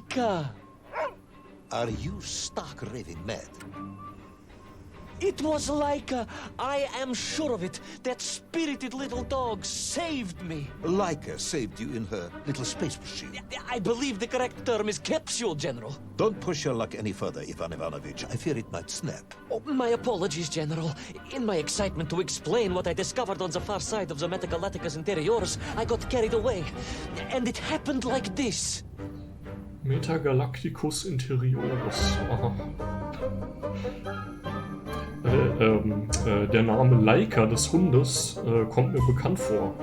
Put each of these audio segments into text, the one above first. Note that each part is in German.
Laika! Are you stark raving mad? It was Laika. I am sure of it. That spirited little dog saved me. Laika saved you in her little space machine. I believe the correct term is capsule, General. Don't push your luck any further, Ivan Ivanovich. I fear it might snap. Oh, my apologies, General. In my excitement to explain what I discovered on the far side of the Metagalacticus Interiors, I got carried away. And it happened like this. Metagalacticus Interiors. Aha. Der Name Laika des Hundes kommt mir bekannt vor.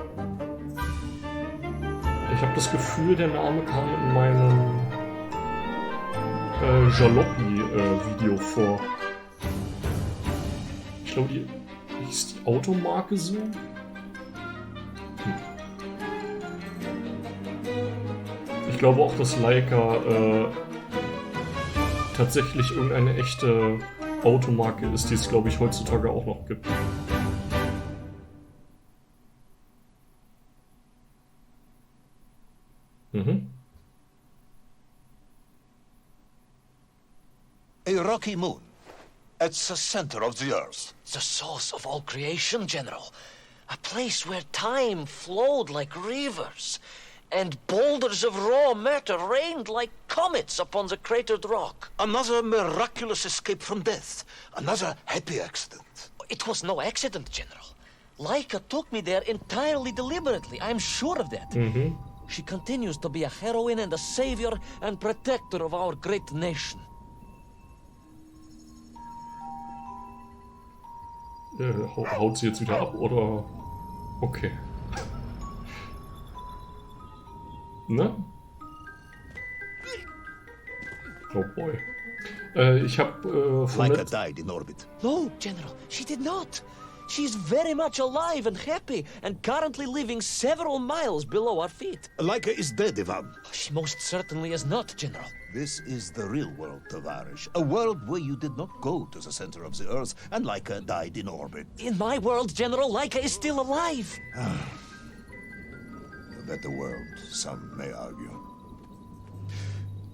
Ich habe das Gefühl, der Name kam in meinem Jalopy-Video vor. Ich glaube, die hieß die Automarke so? Ich glaube auch, dass Laika tatsächlich irgendeine echte Automarke ist, die es, glaube ich, heutzutage auch noch gibt. A rocky moon. It's the center of the Earth. The source of all creation, General. A place where time flowed like rivers, and boulders of raw matter rained like comets upon the cratered rock. Another miraculous escape from death. Another happy accident. It was no accident, General. Laika took me there entirely deliberately. I'm sure of that. She continues to be a heroine and a savior and protector of our great nation. Haut sie jetzt wieder ab, oder? Okay. Ne? Oh boy. Ich habe von Laika died in orbit. No, General, she did not. She's very much alive and happy, and currently living several miles below our feet. Laika is dead, Ivan. She most certainly is not, General. This is the real world, Tovarish. A world where you did not go to the center of the Earth, and Laika died in orbit. In my world, General, Laika is still alive. A better world, some may argue.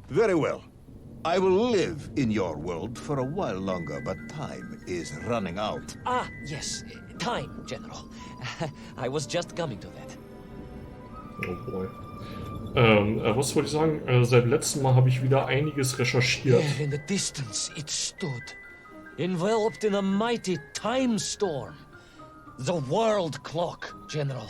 Very well. I will live in your world for a while longer, but time is running out. Ah, yes. Time, General. I was just coming to that. Oh boy. Was wollte ich sagen? Seit letztem Mal habe ich wieder einiges recherchiert. There in the distance it stood, enveloped in a mighty time storm. The world clock, General.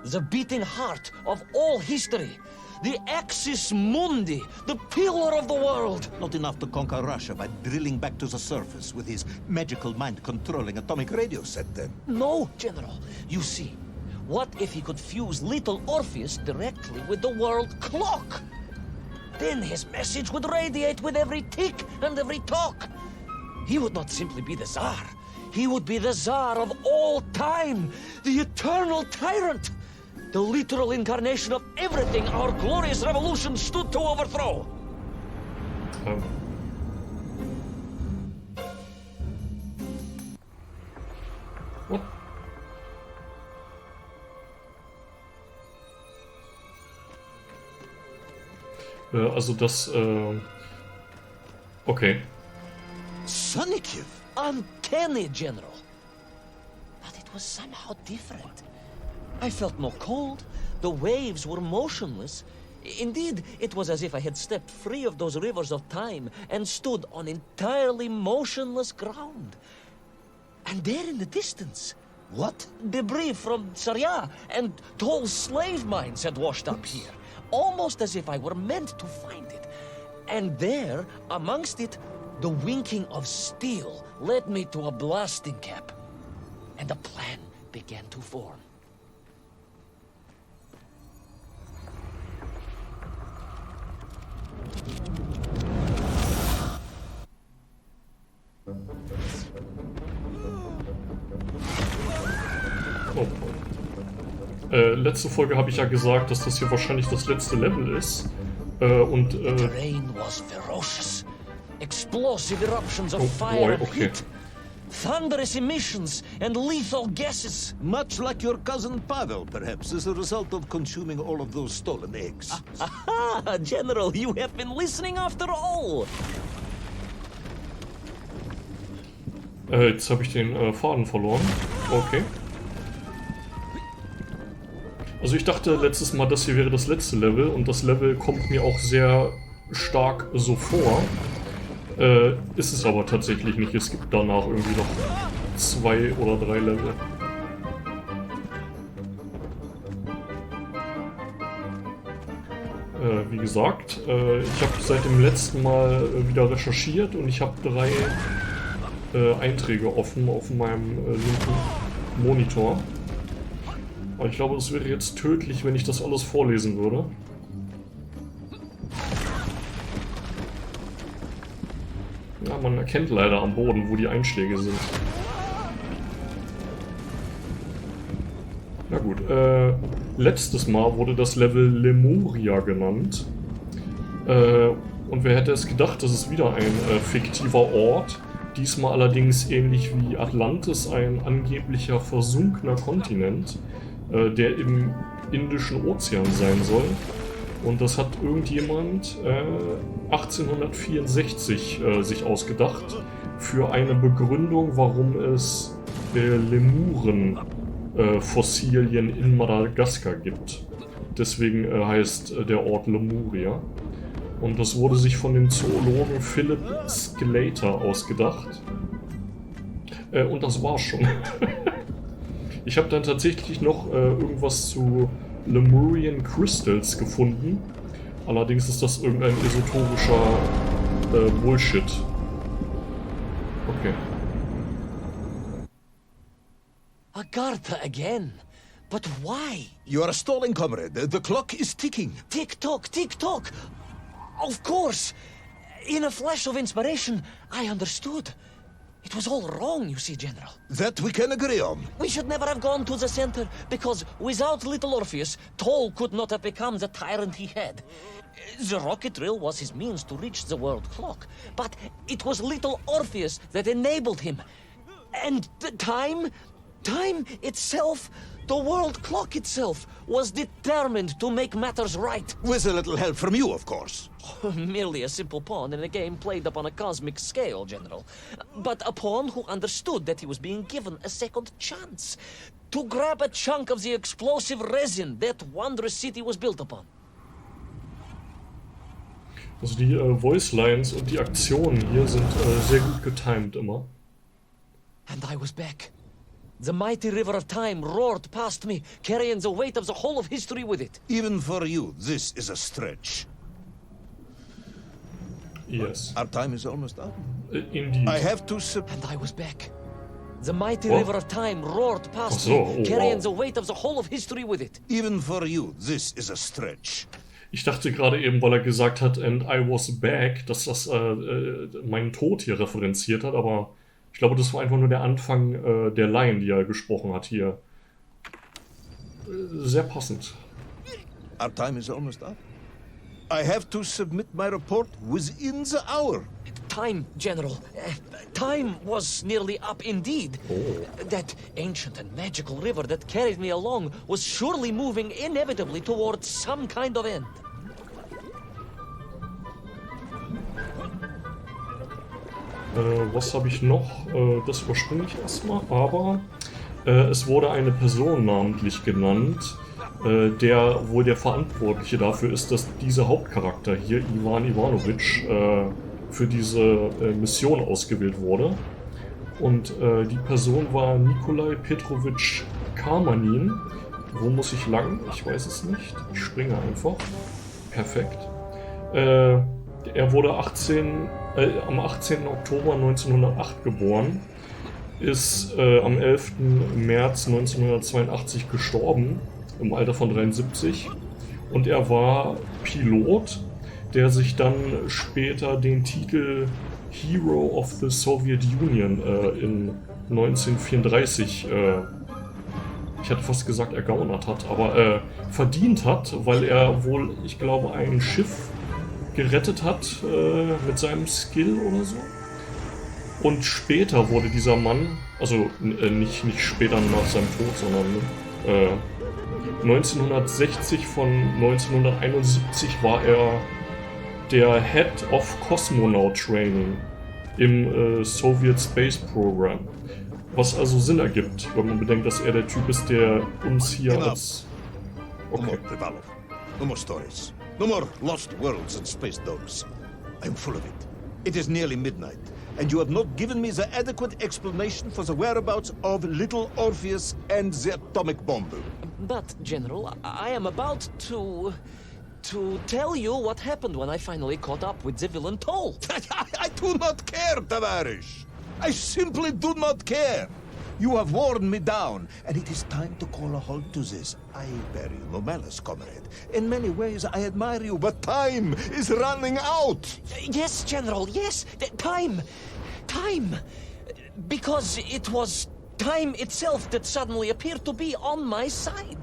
The beating heart of all history. The axis mundi, the pillar of the world. Not enough to conquer Russia by drilling back to the surface with his magical mind-controlling atomic radio set, then. No, General. You see, what if he could fuse little Orpheus directly with the world clock? Then his message would radiate with every tick and every talk. He would not simply be the Tsar. He would be the Tsar of all time, the eternal tyrant. The literal incarnation of everything our glorious revolution stood to overthrow. What? Also das, okay. Sonikiv? Uncanny, General. But it was somehow different. I felt no cold. The waves were motionless. Indeed, it was as if I had stepped free of those rivers of time and stood on entirely motionless ground. And there in the distance, What? debris from Syria and tall slave mines had washed up here, almost as if I were meant to find it. And there, amongst it, the winking of steel led me to a blasting cap, and a plan began to form. Oh. Letzte Folge habe ich ja gesagt, dass das hier wahrscheinlich das letzte Level ist. The terrain was ferocious. Explosive eruptions of fire and heat. thunderous emissions and lethal gases. Much like your cousin Pavel, perhaps, as a result of consuming all of those stolen eggs. Aha, General, you have been listening after all. Jetzt habe ich den Faden verloren. Okay. Also ich dachte letztes Mal, das hier wäre das letzte Level und das Level kommt mir auch sehr stark so vor. Ist es aber tatsächlich nicht. Es gibt danach irgendwie noch 2 oder 3 Level. Wie gesagt, ich habe seit dem letzten Mal wieder recherchiert und ich habe 3 Einträge offen auf meinem linken Monitor. Aber ich glaube, es wäre jetzt tödlich, wenn ich das alles vorlesen würde. Ja, man erkennt leider am Boden, wo die Einschläge sind. Na gut, letztes Mal wurde das Level Lemuria genannt. Und wer hätte es gedacht, das ist wieder ein fiktiver Ort. Diesmal allerdings ähnlich wie Atlantis ein angeblicher versunkener Kontinent, der im Indischen Ozean sein soll. Und das hat irgendjemand 1864 sich ausgedacht für eine Begründung, warum es Lemuren-Fossilien in Madagaskar gibt. Deswegen heißt der Ort Lemuria. Und das wurde sich von dem Zoologen Philip Sclater ausgedacht. Und das war's schon. Ich habe dann tatsächlich noch irgendwas zu Lemurian Crystals gefunden. Allerdings ist das irgendein esoterischer Bullshit. Okay. Agartha again. But why? You are stalling, comrade. The clock is ticking. Tick-tock, tick-tock. Of course. In a flash of inspiration, I understood. It was all wrong, you see, General. That we can agree on. We should never have gone to the center, because without little Orpheus, Toll could not have become the tyrant he had. The rocket drill was his means to reach the world clock, but it was little Orpheus that enabled him. And the time itself, the world clock itself, was determined to make matters right. With a little help from you, of course. Merely a simple pawn in a game played upon a cosmic scale, General. But a pawn who understood that he was being given a second chance to grab a chunk of the explosive resin that wondrous city was built upon. Also die Voice Lines und die Aktionen hier sind sehr gut getimed immer. And I was back. The mighty river of time roared past me, carrying the weight of the whole of history with it. Even for you, this is a stretch. Yes. Our time is almost up. Indeed. I have to And I was back. The mighty What? river of time roared past Ach so, me, oh, carrying wow. the weight of the whole of history with it. Even for you, this is a stretch. Ich dachte gerade eben, weil er gesagt hat, and I was back, dass das meinen Tod hier referenziert hat, aber ich glaube, das war einfach nur der Anfang der Line, die er gesprochen hat hier. Sehr passend. Our time is almost up. I have to submit my report within the hour. Time, General. Time was nearly up indeed. Oh. That ancient and magical river that carried me along was surely moving inevitably towards some kind of end. Was habe ich noch? Das überspringe ich erstmal, aber es wurde eine Person namentlich genannt, der wohl der Verantwortliche dafür ist, dass dieser Hauptcharakter hier, Ivan Ivanovic, für diese Mission ausgewählt wurde. Und die Person war Nikolai Petrovich Karmanin. Wo muss ich lang? Ich weiß es nicht. Ich springe einfach. Perfekt. Er wurde am 18. Oktober 1908 geboren, ist am 11. März 1982 gestorben, im Alter von 73. Und er war Pilot, der sich dann später den Titel Hero of the Soviet Union in 1934, ich hätte fast gesagt ergaunert hat, aber verdient hat, weil er wohl, ich glaube, ein Schiff gerettet hat mit seinem Skill oder so. Und später wurde dieser Mann, also nicht später nach seinem Tod, sondern 1960 von 1971 war er der Head of Cosmonaut Training im Soviet Space Program. Was also Sinn ergibt, wenn man bedenkt, dass er der Typ ist, der uns hier als... No more Okay. Privalov. No more stories. No more lost worlds and space domes. I'm full of it. It is nearly midnight, and you have not given me the adequate explanation for the whereabouts of little Orpheus and the atomic bomb. But, General, I am about to tell you what happened when I finally caught up with the villain Toll. I do not care, Tavarish. I simply do not care. You have worn me down, and it is time to call a halt to this. I bear you no malice, comrade. In many ways, I admire you, but time is running out. Yes, General, yes. Time. Time. Because it was time itself that suddenly appeared to be on my side.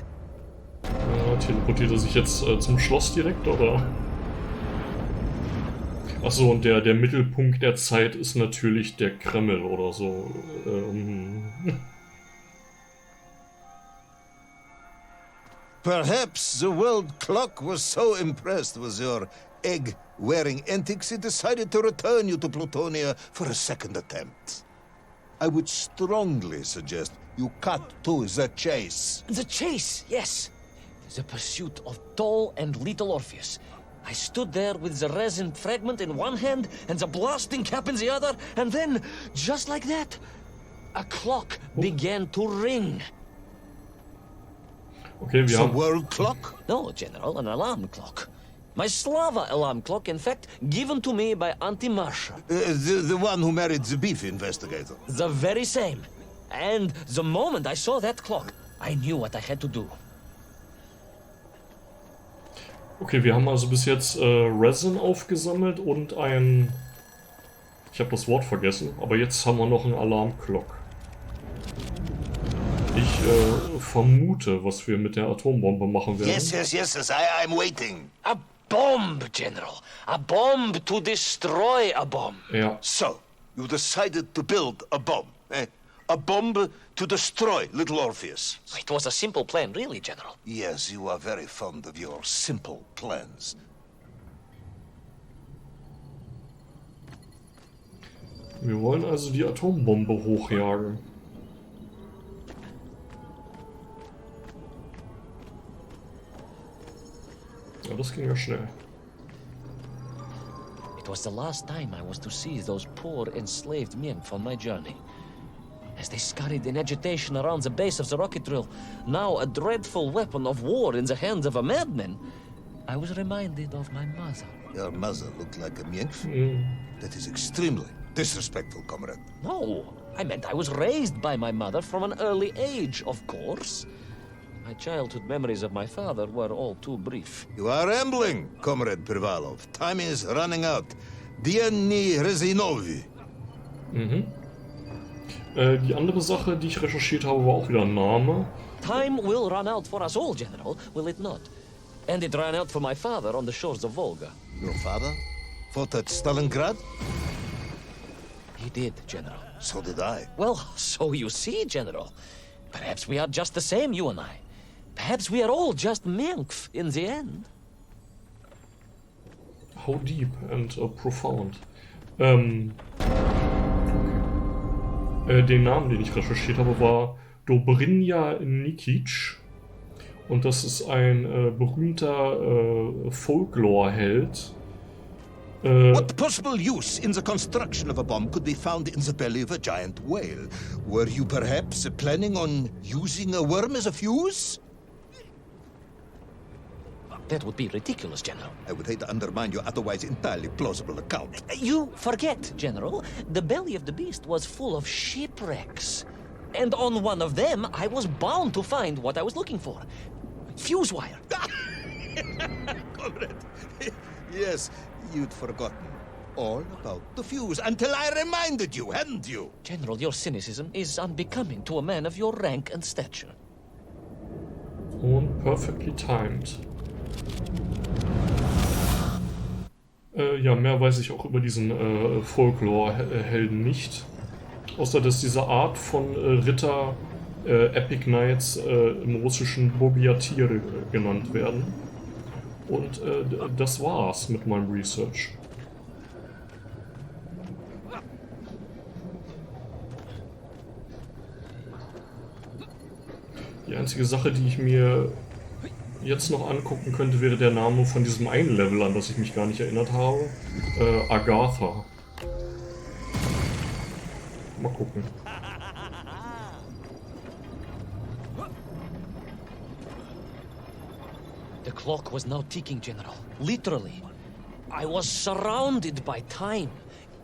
Teleportiert er sich jetzt zum Schloss direkt, oder? Achso, und der Mittelpunkt der Zeit ist natürlich der Kreml oder so. Perhaps the world clock was so impressed with your egg-wearing antics it decided to return you to Plutonia for a second attempt. I would strongly suggest you cut to the chase. The chase, yes. The pursuit of Toll and little Orpheus. I stood there with the resin fragment in one hand and the blasting cap in the other, and then, just like that, a clock began to ring. Okay, wir The haben... world clock? No, General, an alarm clock. My Slava alarm clock, in fact, given to me by Auntie Marsha. The one who married the beef investigator. The very same. And the moment I saw that clock, I knew what I had to do. Okay, wir haben also bis jetzt Resin aufgesammelt und ein... Ich habe das Wort vergessen, aber jetzt haben wir noch einen Alarmclock. Ich vermute, was wir mit der Atombombe machen werden. Yes, I'm waiting. A bomb, General. A bomb to destroy a bomb. Ja. So, you decided to build a bomb, eh? A bomb to destroy little Orpheus. It was a simple plan, really, General. Yes, you are very fond of your simple plans. Wir wollen also die Atombombe hochjagen. Ja, das ging ja schnell. It was the last time I was to see those poor enslaved men on my journey. As they scurried in agitation around the base of the rocket drill, now a dreadful weapon of war in the hands of a madman, I was reminded of my mother. Your mother looked like a Mienk? Mhm. That is extremely disrespectful, comrade. No, I meant I was raised by my mother from an early age, of course. My childhood memories of my father were all too brief. You are rambling, comrade Privalov. Time is running out. Diany Rezinovi. Die andere Sache, die ich recherchiert habe, war auch wieder ein Name. Time will run out for us all, General, will it not? And it ran out for my father on the shores of Volga. Your father fought at Stalingrad? He did, General. So did I. Well, so you see, General. Perhaps we are just the same, you and I. Perhaps we are all just Menkf in the end. How deep and profound. Den Namen, den ich recherchiert habe, war Dobrinja Nikic. Und das ist ein berühmter Folklore-Held. What possible use in the construction of a bomb could be found in the belly of a giant whale? Were you perhaps planning on using a worm as a fuse? That would be ridiculous, General. I would hate to undermine your otherwise entirely plausible account. You forget, General. The belly of the beast was full of shipwrecks. And on one of them, I was bound to find what I was looking for. Fuse wire. Comrade, yes, you'd forgotten all about the fuse until I reminded you, hadn't you? General, your cynicism is unbecoming to a man of your rank and stature. Und perfectly timed. Ja, mehr weiß ich auch über diesen Folklore-Helden nicht. Außer dass diese Art von Ritter Epic Knights im russischen Bogiatire genannt werden. Und das war's mit meinem Research. Die einzige Sache, die ich mir jetzt noch angucken könnte, wäre der Name von diesem einen Level, an das ich mich gar nicht erinnert habe. Agatha. Mal gucken. The clock was now ticking, General. Literally. I was surrounded by time,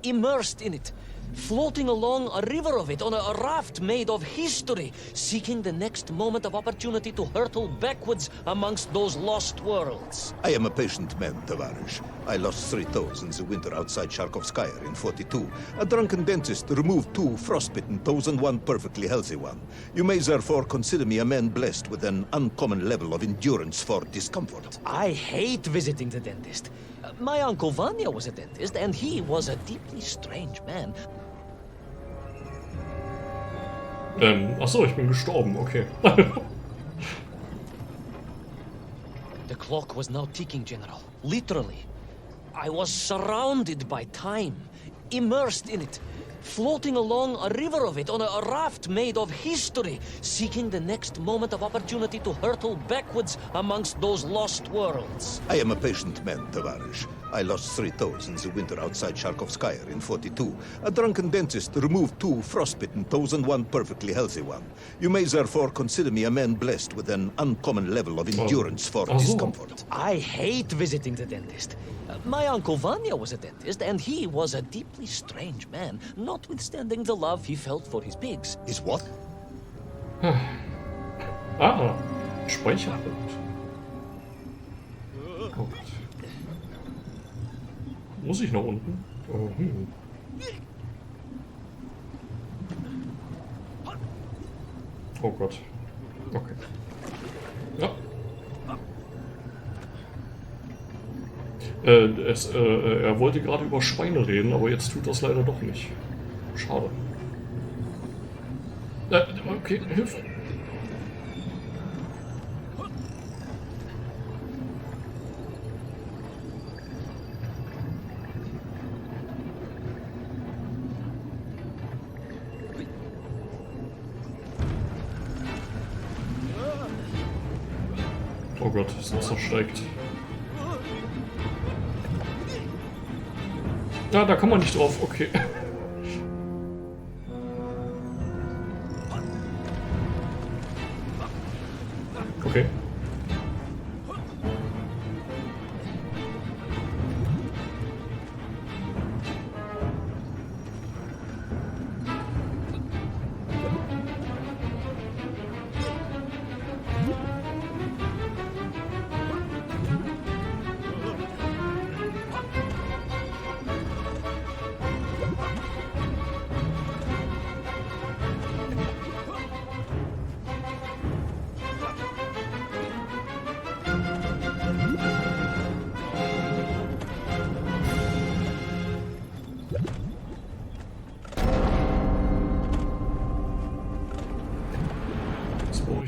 immersed in it, floating along a river of it on a raft made of history, seeking the next moment of opportunity to hurtle backwards amongst those lost worlds. I am a patient man, Tavarish. I lost 3 toes in the winter outside Sharkovskaya in 42. A drunken dentist removed 2 frostbitten toes and 1 perfectly healthy one. You may therefore consider me a man blessed with an uncommon level of endurance for discomfort. I hate visiting the dentist. My uncle Vanya was a dentist, and he was a deeply strange man. Achso, ich bin gestorben, okay. The clock was now ticking, General. Literally. I was surrounded by time, immersed in it, floating along a river of it on a raft made of history, seeking the next moment of opportunity to hurtle backwards amongst those lost worlds. I am a patient man, Tavarish. I lost 3 toes in the winter outside Sharkovskaya in 42. A drunken dentist removed 2 frostbitten toes and 1 perfectly healthy one. You may therefore consider me a man blessed with an uncommon level of endurance for discomfort. I hate visiting the dentist. My uncle Vanya was a dentist, and he was a deeply strange man, notwithstanding the love he felt for his pigs. Is what? Ah, Speicherpunkt. Oh Gott. Muss ich nach unten? Oh, Oh Gott. Okay. Ja. Er wollte gerade über Schweine reden, aber jetzt tut das leider doch nicht. Schade. Okay, Hilfe. Oh Gott, das Wasser steigt. Ja, da kann man nicht drauf, okay. Okay.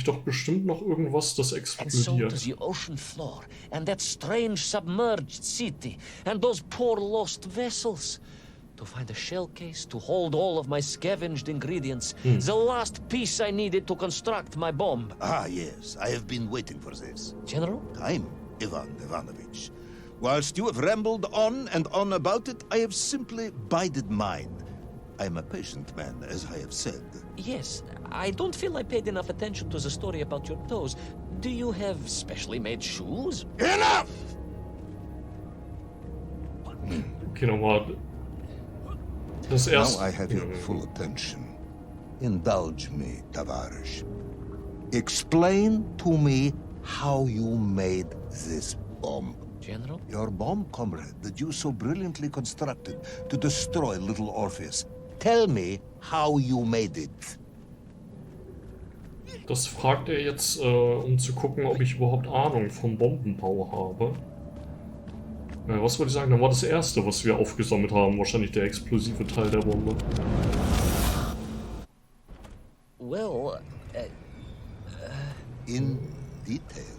Doch bestimmt noch irgendwas, das And so to explodiert. the ocean floor, and that strange submerged city, and those poor lost vessels. To find a shell case to hold all of my scavenged ingredients, the last piece I needed to construct my bomb. Ah, yes. I have been waiting for this. General? Time, Ivan Ivanovich. Whilst you have rambled on and on about it, I have simply bided mine. I am a patient man, as I have said. Yes, I don't feel I paid enough attention to the story about your toes. Do you have specially made shoes? Enough! Okay, nochmal. Das erste. Now I have your full attention. Indulge me, Tavarish. Explain to me how you made this bomb. General? Your bomb, comrade, that you so brilliantly constructed to destroy little Orpheus. Tell me how you made it. Das fragt er jetzt, um zu gucken, ob ich überhaupt Ahnung vom Bombenbau habe. Was wollte ich sagen? Dann war das erste, was wir aufgesammelt haben, wahrscheinlich der explosive Teil der Bombe. Well, In detail.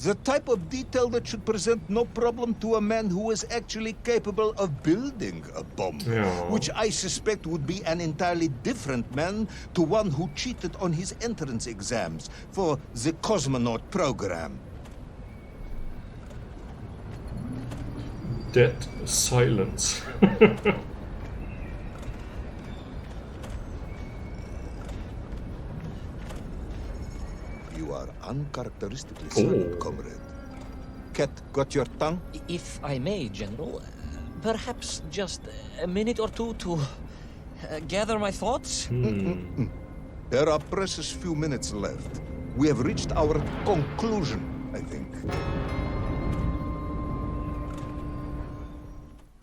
The type of detail that should present no problem to a man who is actually capable of building a bomb. Yeah. Which I suspect would be an entirely different man to one who cheated on his entrance exams for the cosmonaut program. Dead silence. You are uncharacteristically silent, comrade. Cat, got your tongue? if I may, General, perhaps just a minute or two to gather my thoughts? There are precious few minutes left. We have reached our conclusion, I think.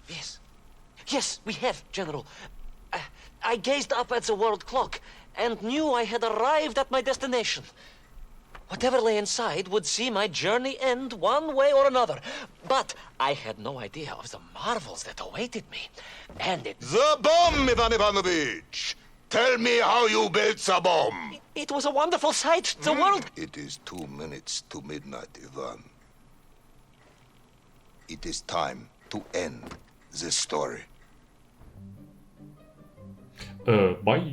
Yes. Yes, we have, General. I gazed up at the world clock and knew I had arrived at my destination. Whatever lay inside would see my journey end one way or another. But I had no idea of the marvels that awaited me. And The bomb, Ivan Ivanovich! Tell me how you built the bomb! it was a wonderful sight. The world... It is 2 minutes to midnight, Ivan. It is time to end this story. Bye.